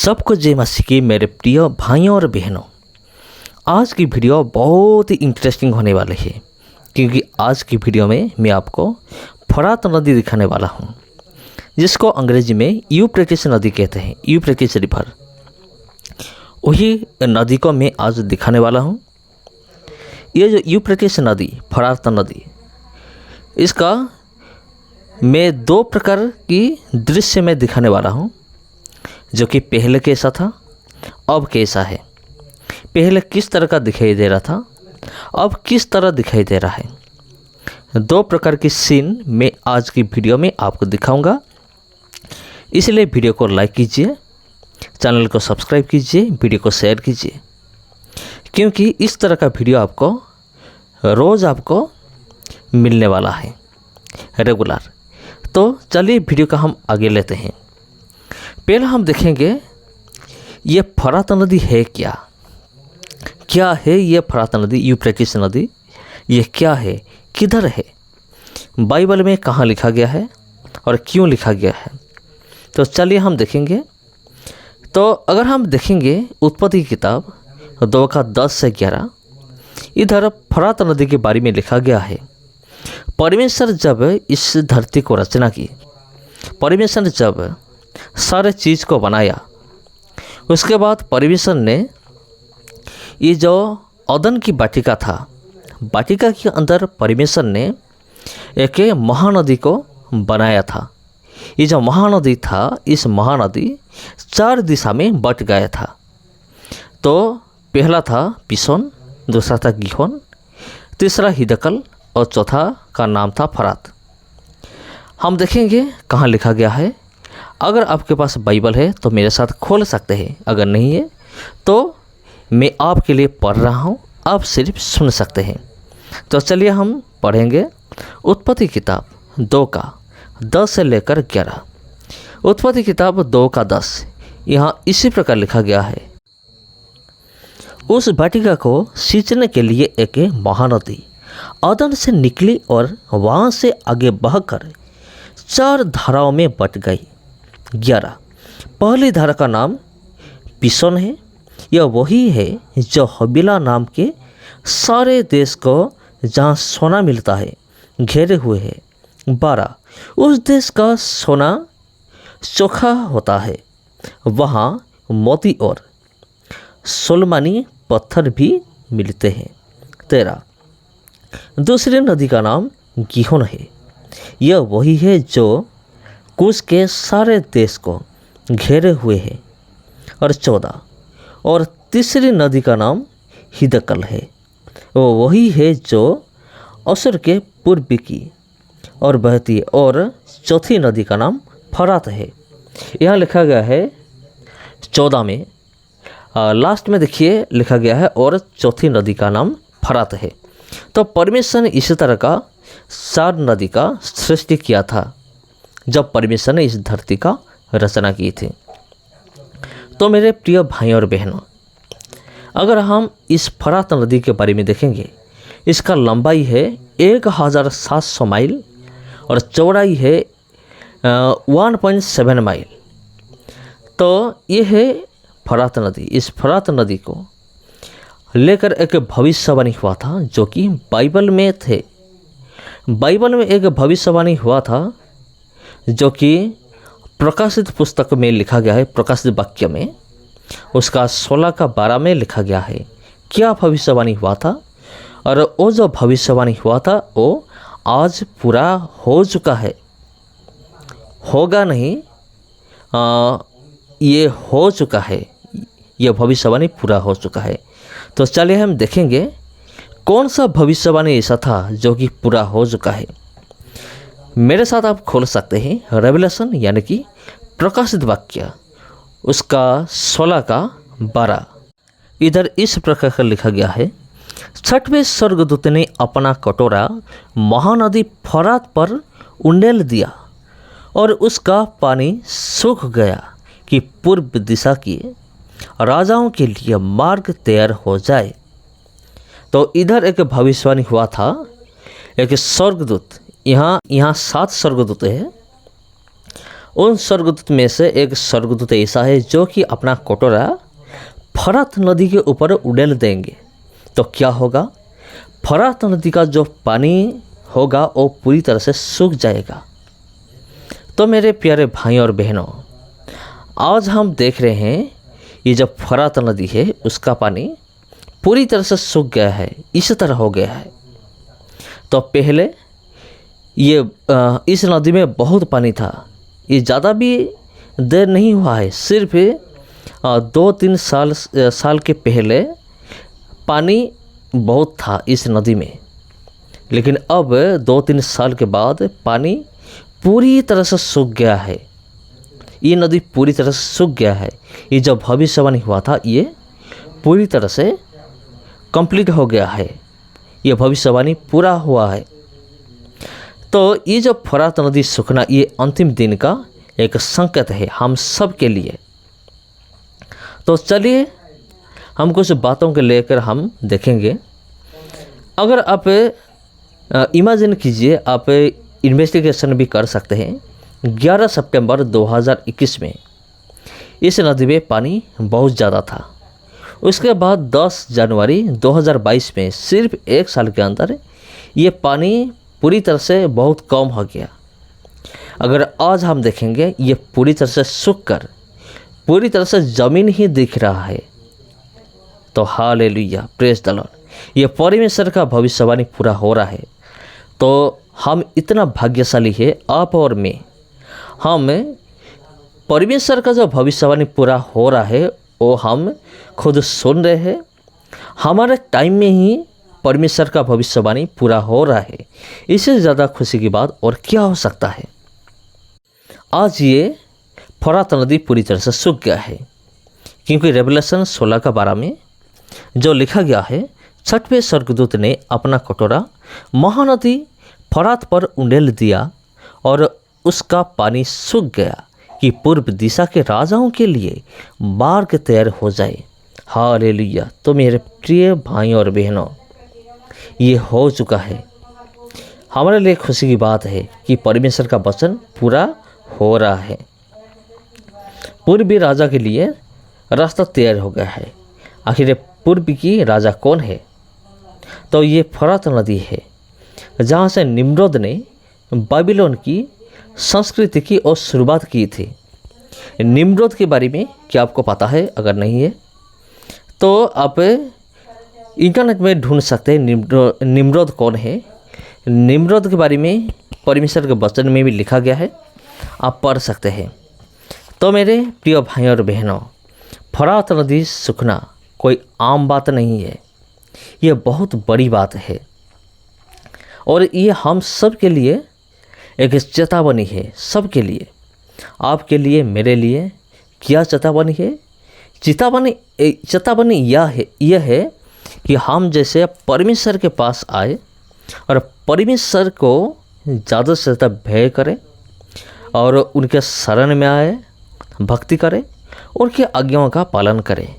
सबको जय मसीह की मेरे प्रिय भाइयों और बहनों। आज की वीडियो बहुत ही इंटरेस्टिंग होने वाली है, क्योंकि आज की वीडियो में मैं आपको फरात नदी दिखाने वाला हूँ, जिसको अंग्रेजी में यूफ्रेटिस नदी कहते हैं, यूफ्रेटिस रिवर। वही नदी को मैं आज दिखाने वाला हूँ। ये जो यूफ्रेटिस नदी, फरात नदी, इसका मैं दो प्रकार की दृश्य में दिखाने वाला हूँ, जो कि पहले कैसा था, अब कैसा है। पहले किस तरह का दिखाई दे रहा था, अब किस तरह दिखाई दे रहा है। दो प्रकार की सीन मैं आज की वीडियो में आपको दिखाऊंगा। इसलिए वीडियो को लाइक कीजिए, चैनल को सब्सक्राइब कीजिए, वीडियो को शेयर कीजिए, क्योंकि इस तरह का वीडियो आपको रोज़ आपको मिलने वाला है, रेगुलर। तो चलिए वीडियो का हम आगे लेते हैं। पहले हम देखेंगे ये फरात नदी है क्या है ये फरात नदी, यूफ्रेटिस नदी, ये क्या है, किधर है, बाइबल में कहाँ लिखा गया है और क्यों लिखा गया है। तो चलिए हम देखेंगे। तो अगर हम देखेंगे उत्पत्ति किताब 2:10-11, इधर फरात नदी के बारे में लिखा गया है। परमेश्वर जब इस धरती को रचना की, परमेश्वर जब सारे चीज़ को बनाया, उसके बाद परमेश्वर ने ये जो अदन की वाटिका था, वाटिका के अंदर परमेश्वर ने एक महानदी को बनाया था। ये जो महानदी था, इस महानदी 4 दिशा में बट गया था। तो पहला था पिसोन, दूसरा था गिहोन, तीसरा हिदकल और चौथा का नाम था फरात। हम देखेंगे कहाँ लिखा गया है। अगर आपके पास बाइबल है तो मेरे साथ खोल सकते हैं, अगर नहीं है तो मैं आपके लिए पढ़ रहा हूँ, आप सिर्फ सुन सकते हैं। तो चलिए हम पढ़ेंगे उत्पत्ति किताब 2:10-11। उत्पत्ति किताब 2:10 यहाँ इसी प्रकार लिखा गया है। उस वाटिका को सींचने के लिए एक महानदी अदन से निकली और वहाँ से आगे बहकर 4 धाराओं में बट गई। 11 पहली धारा का नाम पिसोन है। यह वही है जो हबीला नाम के सारे देश को जहाँ सोना मिलता है घेरे हुए है। 12 उस देश का सोना चोखा होता है, वहाँ मोती और सोलमानी पत्थर भी मिलते हैं। 13 दूसरी नदी का नाम गिहोन है। यह वही है जो कुश के सारे देश को घेरे हुए है। और 14 और तीसरी नदी का नाम हिदकल है। वो वही है जो असुर के पूर्व की और बहती है। और चौथी नदी का नाम फरात है। यहाँ लिखा गया है 14 में, लास्ट में देखिए लिखा गया है और चौथी नदी का नाम फरात है। तो परमेश्वर ने इसी तरह का 4 नदी का सृष्टि किया था जब परमेश्वर ने इस धरती का रचना की थी। तो मेरे प्रिय भाइयों और बहनों, अगर हम इस फरात नदी के बारे में देखेंगे, इसका लंबाई है 1700 माइल और चौड़ाई है 1.7 माइल। तो ये है फरात नदी। इस फरात नदी को लेकर एक भविष्यवाणी हुआ था, जो कि बाइबल में थे। बाइबल में एक भविष्यवाणी हुआ था जो कि प्रकाशित पुस्तक में लिखा गया है, प्रकाशित वाक्य में उसका 16:12 में लिखा गया है क्या भविष्यवाणी हुआ था। और वो जो भविष्यवाणी हुआ था वो आज पूरा हो चुका है, होगा नहीं, ये हो चुका है, ये भविष्यवाणी पूरा हो चुका है। तो चलिए हम देखेंगे कौन सा भविष्यवाणी ऐसा था जो कि पूरा हो चुका है। मेरे साथ आप खोल सकते हैं रेवलेशन, यानी कि प्रकाशित वाक्य, उसका 16:12। इधर इस प्रकार का लिखा गया है। 6वें स्वर्गदूत ने अपना कटोरा महानदी फरात पर उंडेल दिया और उसका पानी सूख गया कि पूर्व दिशा के राजाओं के लिए मार्ग तैयार हो जाए। तो इधर एक भविष्यवाणी हुआ था, एक स्वर्गदूत, यहाँ 7 स्वर्गदूत है उन स्वर्गदूत में से एक स्वर्गदूत ऐसा है जो कि अपना कटोरा फरात नदी के ऊपर उड़ेल देंगे। तो क्या होगा? फरात नदी का जो पानी होगा वो पूरी तरह से सूख जाएगा। तो मेरे प्यारे भाई और बहनों, आज हम देख रहे हैं ये जो फरात नदी है उसका पानी पूरी तरह से सूख गया है, इस तरह हो गया है। तो पहले ये इस नदी में बहुत पानी था। ये ज़्यादा भी देर नहीं हुआ है, सिर्फ 2-3 साल के पहले पानी बहुत था इस नदी में, लेकिन अब 2-3 साल के बाद पानी पूरी तरह से सूख गया है। ये नदी पूरी तरह से सूख गया है। ये जो भविष्यवाणी हुआ था ये पूरी तरह से कंप्लीट हो गया है। ये भविष्यवाणी पूरा हुआ है। तो ये जो फरात नदी सूखना ये अंतिम दिन का एक संकेत है हम सब के लिए। तो चलिए हम कुछ बातों को लेकर हम देखेंगे। अगर आप इमेजिन कीजिए, आप इन्वेस्टिगेशन भी कर सकते हैं। 11 सितंबर 2021 में इस नदी में पानी बहुत ज़्यादा था। उसके बाद 10 जनवरी 2022 में सिर्फ 1 साल के अंदर ये पानी पूरी तरह से बहुत कम हो गया। अगर आज हम देखेंगे ये पूरी तरह से सूख कर पूरी तरह से ज़मीन ही दिख रहा है। तो हालेलुया, प्रेज द लॉर्ड। ये परमेश्वर का भविष्यवाणी पूरा हो रहा है। तो हम इतना भाग्यशाली है, आप और मैं। हम परमेश्वर का जो भविष्यवाणी पूरा हो रहा है वो हम खुद सुन रहे हैं। हमारे टाइम में ही परमेश्वर का भविष्यवाणी पूरा हो रहा है। इससे ज़्यादा खुशी की बात और क्या हो सकता है। आज ये फरात नदी पूरी तरह से सूख गया है, क्योंकि रेवलेशन 16 का 12 में जो लिखा गया है, छठवें स्वर्गदूत ने अपना कटोरा महानदी फरात पर उंडेल दिया और उसका पानी सूख गया कि पूर्व दिशा के राजाओं के लिए मार्ग तैयार हो जाए। हालेलुया। तो मेरे प्रिय भाई और बहनों, ये हो चुका है। हमारे लिए खुशी की बात है कि परमेश्वर का वचन पूरा हो रहा है। पूर्वी राजा के लिए रास्ता तैयार हो गया है। आखिर पूर्व की राजा कौन है? तो ये फरात नदी है, जहाँ से निम्रोद ने बाबिलोन की संस्कृति की और शुरुआत की थी। निम्रोद के बारे में क्या आपको पता है? अगर नहीं है तो आप इंटरनेट में ढूंढ सकते हैं निम्रोद कौन है। निम्रोद के बारे में परमेश्वर के वचन में भी लिखा गया है, आप पढ़ सकते हैं। तो मेरे प्रिय भाई और बहनों, फरात नदी सूखना कोई आम बात नहीं है, ये बहुत बड़ी बात है। और ये हम सब के लिए एक चेतावनी है, सबके लिए, आपके लिए, मेरे लिए। क्या चेतावनी है? चेतावनी यह है कि हम जैसे परमेश्वर के पास आए और परमेश्वर को ज़्यादा से ज़्यादा भय करें और उनके शरण में आए, भक्ति करें, उनकी आज्ञाओं का पालन करें।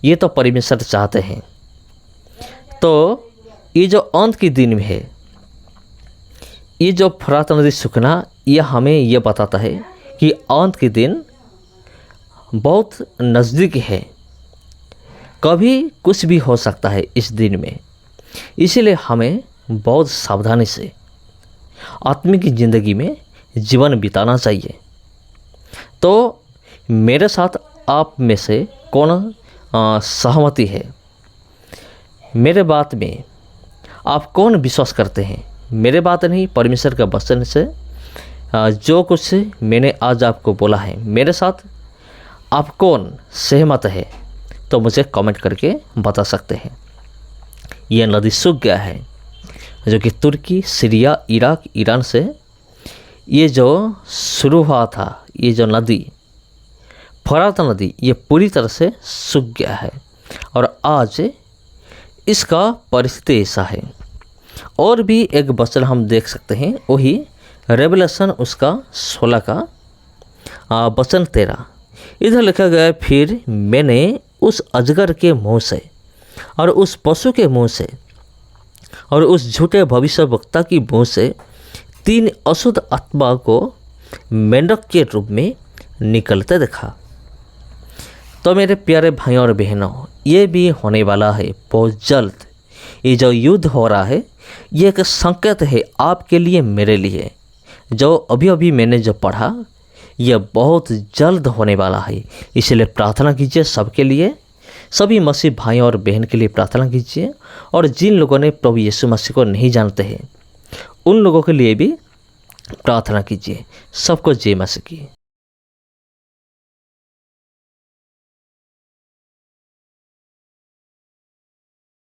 ये तो परमेश्वर चाहते हैं। तो ये जो अंत के दिन में है, ये जो फरात नदी सूखना, ये हमें ये बताता है कि अंत के दिन बहुत नज़दीक है। कभी कुछ भी हो सकता है इस दिन में। इसीलिए हमें बहुत सावधानी से आत्मिक ज़िंदगी में जीवन बिताना चाहिए। तो मेरे साथ आप में से कौन सहमति है? मेरे बात में आप कौन विश्वास करते हैं? मेरे बात नहीं, परमेश्वर का वचन से जो कुछ मैंने आज आपको बोला है, मेरे साथ आप कौन सहमत है? तो मुझे कमेंट करके बता सकते हैं। यह नदी सूख गया है, जो कि तुर्की, सीरिया, इराक, ईरान से ये जो शुरू हुआ था, ये जो नदी फरात नदी, ये पूरी तरह से सूख गया है। और आज इसका परिस्थिति ऐसा है। और भी एक वचन हम देख सकते हैं, वही रेवलेशन उसका 16 का वचन 13। इधर लिखा गया है, फिर मैंने उस अजगर के मुँह से और उस पशु के मुँह से और उस झूठे भविष्यवक्ता की मुँह से 3 अशुद्ध आत्मा को मेंढक के रूप में निकलते देखा। तो मेरे प्यारे भाइयों और बहनों, ये भी होने वाला है बहुत जल्द। ये जो युद्ध हो रहा है ये एक संकेत है आपके लिए, मेरे लिए। जो अभी अभी मैंने जो पढ़ा यह बहुत जल्द होने वाला है। इसलिए प्रार्थना कीजिए सबके लिए, सभी मसीह भाइयों और बहन के लिए प्रार्थना कीजिए। और जिन लोगों ने प्रभु यीशु मसीह को नहीं जानते हैं उन लोगों के लिए भी प्रार्थना कीजिए। सबको जय मसीह की।